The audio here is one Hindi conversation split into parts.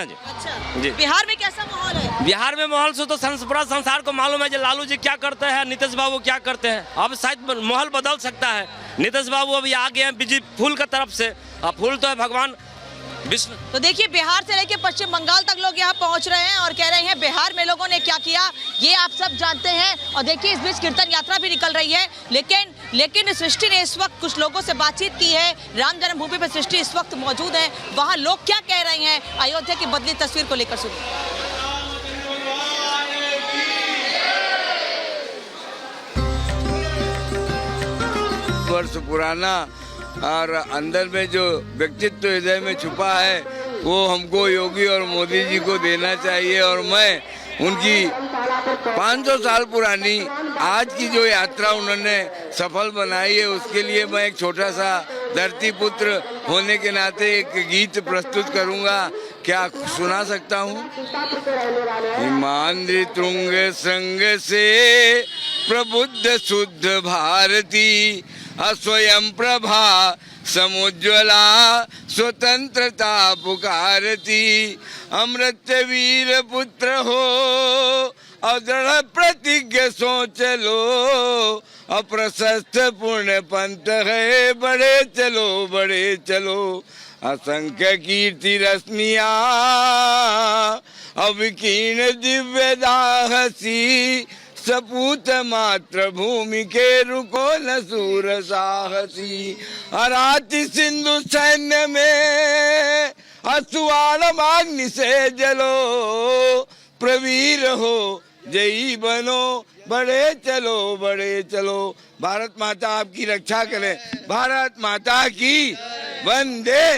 जी। अच्छा जी। बिहार में कैसा माहौल है? बिहार में माहौल से तो पूरा संसार को मालूम है कि लालू जी क्या करते हैं, नीतीश बाबू क्या करते हैं। अब शायद माहौल बदल सकता है। नीतीश बाबू अभी आ गए हैं बीजेपी फूल की तरफ से, और फूल तो है भगवान विष्णु। तो देखिए बिहार से लेकर पश्चिम बंगाल तक लोग यहाँ पहुँच रहे हैं और कह रहे हैं बिहार में लोगों ने क्या किया ये आप सब जानते हैं। और देखिए इस बीच कीर्तन यात्रा भी निकल रही है, लेकिन सृष्टि ने इस वक्त कुछ लोगों से बातचीत की है। राम जन्मभूमि पर सृष्टि इस वक्त मौजूद है, वहाँ लोग क्या कह रहे हैं अयोध्या की बदली तस्वीर को लेकर सुनिए। वर्ष पुराना और अंदर में जो व्यक्तित्व हृदय में छुपा है वो हमको योगी और मोदी जी को देना चाहिए। और मैं उनकी 500 साल पुरानी आज की जो यात्रा उन्होंने सफल बनाई है उसके लिए मैं एक छोटा सा धरती पुत्र होने के नाते एक गीत प्रस्तुत करूंगा। क्या सुना सकता हूँ? हिमांद्री तुंग संग से प्रबुद्ध शुद्ध भारती स्वयं प्रभा समुज्वला स्वतंत्रता पुकारती। अमृत वीर पुत्र हो और दृढ़ प्रतिज्ञ सोच लो, अप्रशस्त पुण्य पंथ है बढ़े चलो। असंख्य कीर्ति रश्मियाँ अविकीर्ण दिव्य दाहसी, सपूत मात्र भूमि के रुको न सूर साहसी। अराती सिंधु सैन्य में असुआण अग्नि से जलो, प्रवीर हो जयी बनो बढ़े चलो। भारत माता आपकी रक्षा करे। भारत माता की वंदे।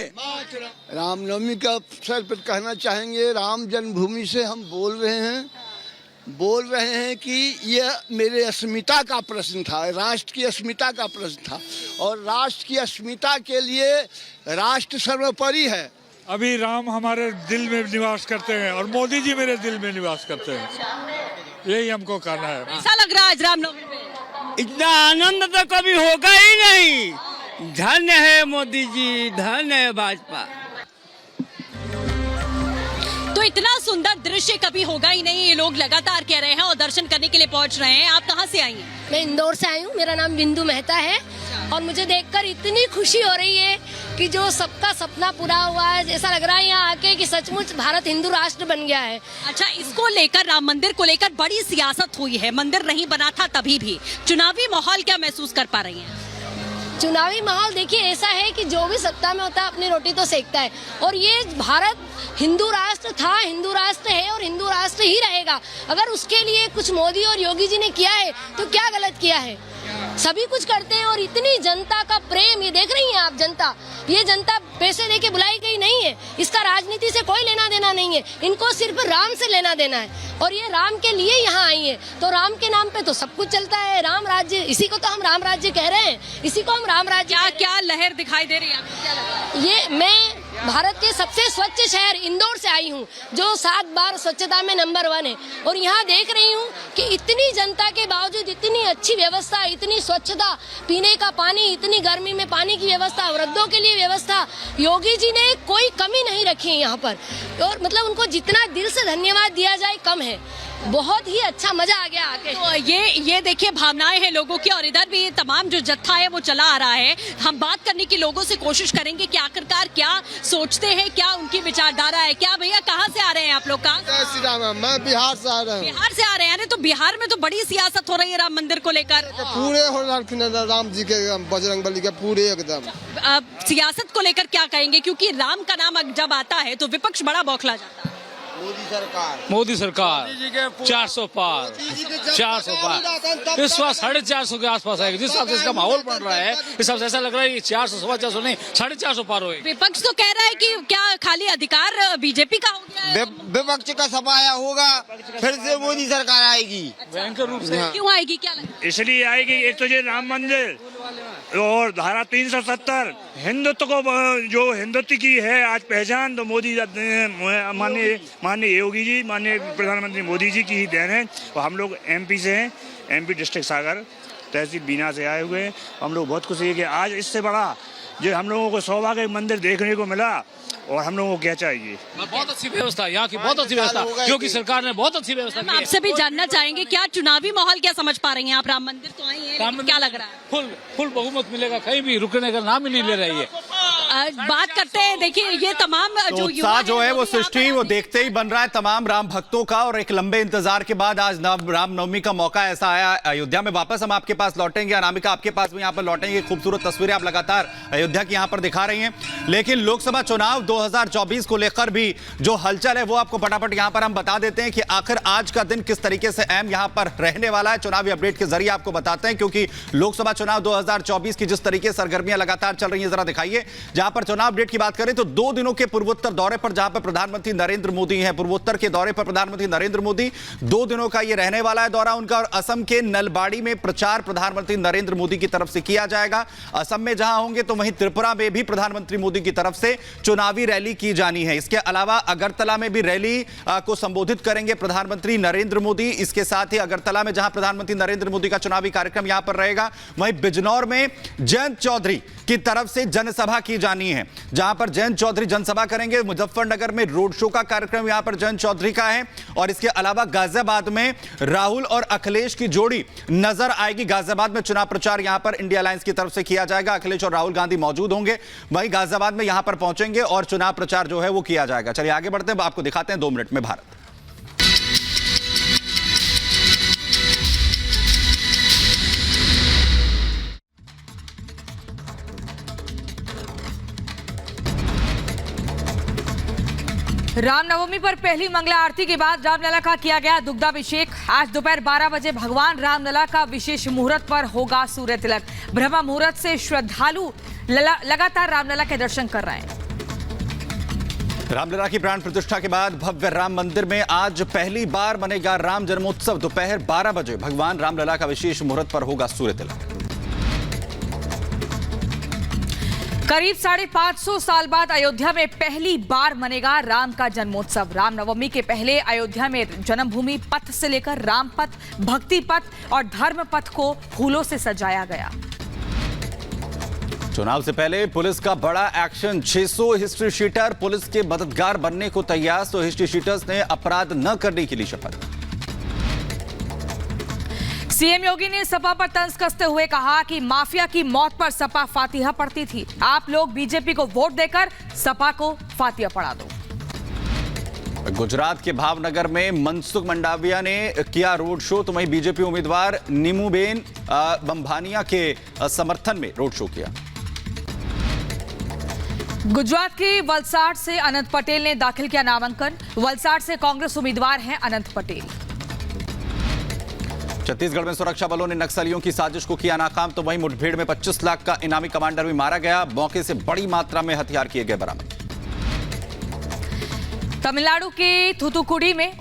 रामनवमी का अवसर पर कहना चाहेंगे, राम जन्मभूमि से हम बोल रहे हैं कि यह मेरे अस्मिता का प्रश्न था, राष्ट्र की अस्मिता का प्रश्न था। और राष्ट्र की अस्मिता के लिए राष्ट्र सर्वोपरि है। अभी राम हमारे दिल में निवास करते हैं और मोदी जी मेरे दिल में निवास करते हैं, यही हमको कहना है। ऐसा लग रहा है आज रामनवमी में? इतना आनंद तो कभी होगा ही नहीं। धन्य है मोदी जी, धन्य है भाजपा। तो इतना सुंदर दृश्य कभी होगा ही नहीं, ये लोग लगातार कह रहे हैं और दर्शन करने के लिए पहुंच रहे हैं। आप कहां से आई हैं? मैं इंदौर से आई हूँ, मेरा नाम बिंदु मेहता है और मुझे देखकर इतनी खुशी हो रही है कि जो सबका सपना पूरा हुआ है। ऐसा लग रहा है यहाँ आके कि सचमुच भारत हिंदू राष्ट्र बन गया है। अच्छा, इसको लेकर राम मंदिर को लेकर बड़ी सियासत हुई है, मंदिर नहीं बना था तभी भी। चुनावी माहौल क्या महसूस कर पा रही हैं? चुनावी माहौल देखिए ऐसा है कि जो भी सत्ता में होता है अपनी रोटी तो सेकता है। और ये भारत हिंदू राष्ट्र था, हिंदू राष्ट्र है और हिंदू राष्ट्र ही रहेगा। अगर उसके लिए कुछ मोदी और योगी जी ने किया है तो क्या गलत किया है? सभी कुछ करते हैं। और इतनी जनता का प्रेम, ये देख रही हैं आप, ये जनता पैसे देके बुलाई गई नहीं है। इसका राजनीति से कोई लेना देना नहीं है, इनको सिर्फ राम से लेना देना है और ये राम के लिए यहाँ आई है। तो राम के नाम पे तो सब कुछ चलता है। राम राज्य, इसी को तो हम राम राज्य कह रहे हैं, इसी को हम राम राज्य। क्या लहर दिखाई दे रही है आपको? क्या लग रहा है? ये मैं भारत के सबसे स्वच्छ शहर इंदौर से आई हूँ, जो 7 बार स्वच्छता में नंबर 1 है। और यहाँ देख रही हूँ कि इतनी जनता के बावजूद इतनी अच्छी व्यवस्था, इतनी स्वच्छता, पीने का पानी, इतनी गर्मी में पानी की व्यवस्था, वृद्धों के लिए व्यवस्था, योगी जी ने कोई कमी नहीं रखी है यहाँ पर। और मतलब उनको जितना दिल से धन्यवाद दिया जाए कम है। बहुत ही अच्छा मजा आ गया आके। तो ये देखिए भावनाएं हैं लोगों की और इधर भी तमाम जो जत्था है वो चला आ रहा है। हम बात करने की लोगों से कोशिश करेंगे कि आखिरकार क्या सोचते हैं, क्या उनकी विचारधारा है। क्या भैया कहाँ से आ रहे हैं आप लोग? जय श्री राम। मैं बिहार से आ रहा हूँ। बिहार से आ रहे हैं? तो बिहार में तो बड़ी सियासत हो रही है राम मंदिर को लेकर। पूरे हो राम जी के, बजरंगबली के पूरे एकदम। सियासत को लेकर क्या कहेंगे, क्योंकि राम का नाम जब आता है तो विपक्ष बड़ा बौखला जाता है। मोदी सरकार 400 पार, 400 पार। इस बार 450 के आसपास आएगी। जिस हिसाब से इसका माहौल बन रहा है, इस हिसाब से ऐसा लग रहा है कि 400, 450 नहीं, 450 पार होगी। विपक्ष तो कह रहा है कि क्या खाली अधिकार बीजेपी का हो गया है? विपक्ष का सफाया होगा, फिर से मोदी सरकार आएगी। भयंकर रूप से। क्यों आएगी, क्या लगता है? इसलिए आएगी, एक तो ये राम मंदिर और धारा 370 हिंदुत्व को, जो हिंदुत्व की है आज पहचान, तो मोदी माननीय योगी जी, माननीय प्रधानमंत्री मोदी जी की ही देन है। और हम लोग एमपी से हैं, एमपी डिस्ट्रिक्ट सागर तहसील बीना से आए हुए हैं। हम लोग बहुत खुशी है कि आज इससे बड़ा जो हम लोगों को सौभाग्य मंदिर देखने को मिला और हम लोगों को क्या चाहिए? बहुत अच्छी व्यवस्था, यहाँ की बहुत अच्छी व्यवस्था, क्योंकि सरकार ने बहुत अच्छी व्यवस्था हम की है। आपसे भी जानना चाहेंगे क्या चुनावी माहौल क्या समझ पा रही हैं आप? राम मंदिर तो आई हैं, राम लेकिन क्या लग रहा है? फुल बहुमत मिलेगा, कहीं भी रुकने का नाम ही नहीं ले रही है। बात करते हैं, देखिए ये तमाम तो जो युवा उत्साह जो है वो भी यहाँ सृष्टि पर वो देखते ही बन रहा है तमाम राम भक्तों का, और एक लंबे इंतजार के बाद आज रामनवमी का मौका ऐसा आया अयोध्या में। वापस हम आपके पास लौटेंगे, अनामिका आपके पास भी यहाँ पर लौटेंगे। खूबसूरत तस्वीरें आप लगातार अयोध्या की यहाँ पर दिखा रही हैं, लेकिन लोकसभा चुनाव 2024 को लेकर भी जो हलचल है वो आपको फटाफट यहाँ पर हम बता देते हैं कि आखिर आज का दिन किस तरीके से अहम यहाँ पर रहने वाला है। चुनावी अपडेट के जरिए आपको बताते हैं, क्योंकि लोकसभा चुनाव 2024 की जिस तरीके से सरगर्मियां लगातार चल रही हैं, जरा दिखाइए। जहां पर चुनाव अपडेट की बात करें तो 2 दिनों के पूर्वोत्तर दौरे पर जहां पर प्रधानमंत्री नरेंद्र मोदी हैं, पूर्वोत्तर के दौरे पर प्रधानमंत्री नरेंद्र मोदी 2 दिनों का ये रहने वाला है दौरा उनका। और असम के नलबाड़ी में प्रचार प्रधानमंत्री नरेंद्र मोदी की तरफ से किया जाएगा। असम में जहां होंगे तो वहीं त्रिपुरा में भी प्रधानमंत्री मोदी की तरफ से चुनावी रैली की जानी है। इसके अलावा अगरतला में भी रैली को संबोधित करेंगे प्रधानमंत्री नरेंद्र मोदी। इसके साथ ही अगरतला में जहां प्रधानमंत्री नरेंद्र मोदी का चुनावी कार्यक्रम यहां पर रहेगा, वहीं बिजनौर में जयंत चौधरी की तरफ से जनसभा की जानी है, जहां पर जयंत चौधरी जनसभा करेंगे। मुजफ्फरनगर में रोड शो का कार्यक्रम यहां पर जयंत चौधरी का है। और इसके अलावा गाजियाबाद में राहुल और अखिलेश की जोड़ी नजर आएगी। गाजियाबाद में चुनाव प्रचार यहां पर इंडिया अलायंस की तरफ से किया जाएगा। अखिलेश और राहुल गांधी मौजूद होंगे, वहीं गाजियाबाद में यहां पर पहुंचेंगे और चुनाव प्रचार जो है वो किया जाएगा। चलिए आगे बढ़ते हैं, आपको दिखाते हैं 2 मिनट में भारत। रामनवमी पर पहली मंगला आरती के बाद रामलला का किया गया दुग्धाभिषेक। आज दोपहर 12 बजे भगवान रामलला का विशेष मुहूर्त पर होगा सूर्य तिलक। ब्रह्म मुहूर्त से श्रद्धालु लगातार रामलला के दर्शन कर रहे हैं। रामलला की प्राण प्रतिष्ठा के बाद भव्य राम मंदिर में आज पहली बार मनेगा राम जन्मोत्सव। दोपहर 12 बजे भगवान रामलला का विशेष मुहूर्त पर होगा सूर्य तिलक। करीब 550 साल बाद अयोध्या में पहली बार मनेगा राम का जन्मोत्सव। रामनवमी के पहले अयोध्या में जन्मभूमि पथ से लेकर राम पथ, भक्ति पथ और धर्म पथ को फूलों से सजाया गया। चुनाव से पहले पुलिस का बड़ा एक्शन। 600 हिस्ट्री शीटर पुलिस के मददगार बनने को तैयार। तो हिस्ट्री शीटर्स ने अपराध न करने की ली शपथ। सीएम योगी ने सपा पर तंज कसते हुए कहा कि माफिया की मौत पर सपा फातिहा पढ़ती थी। आप लोग बीजेपी को वोट देकर सपा को फातिहा पढ़ा दो। गुजरात के भावनगर में मनसुख मंडाविया ने किया रोड शो, तो वहीं बीजेपी उम्मीदवार नीमूबेन बंभानिया के समर्थन में रोड शो किया। गुजरात के वलसाड से अनंत पटेल ने दाखिल किया नामांकन। वलसाड से कांग्रेस उम्मीदवार हैं अनंत पटेल। छत्तीसगढ़ में सुरक्षा बलों ने नक्सलियों की साजिश को किया नाकाम, तो वहीं मुठभेड़ में 25 लाख का इनामी कमांडर भी मारा गया। मौके से बड़ी मात्रा में हथियार किए गए बरामद। तमिलनाडु के थूथुकुडी में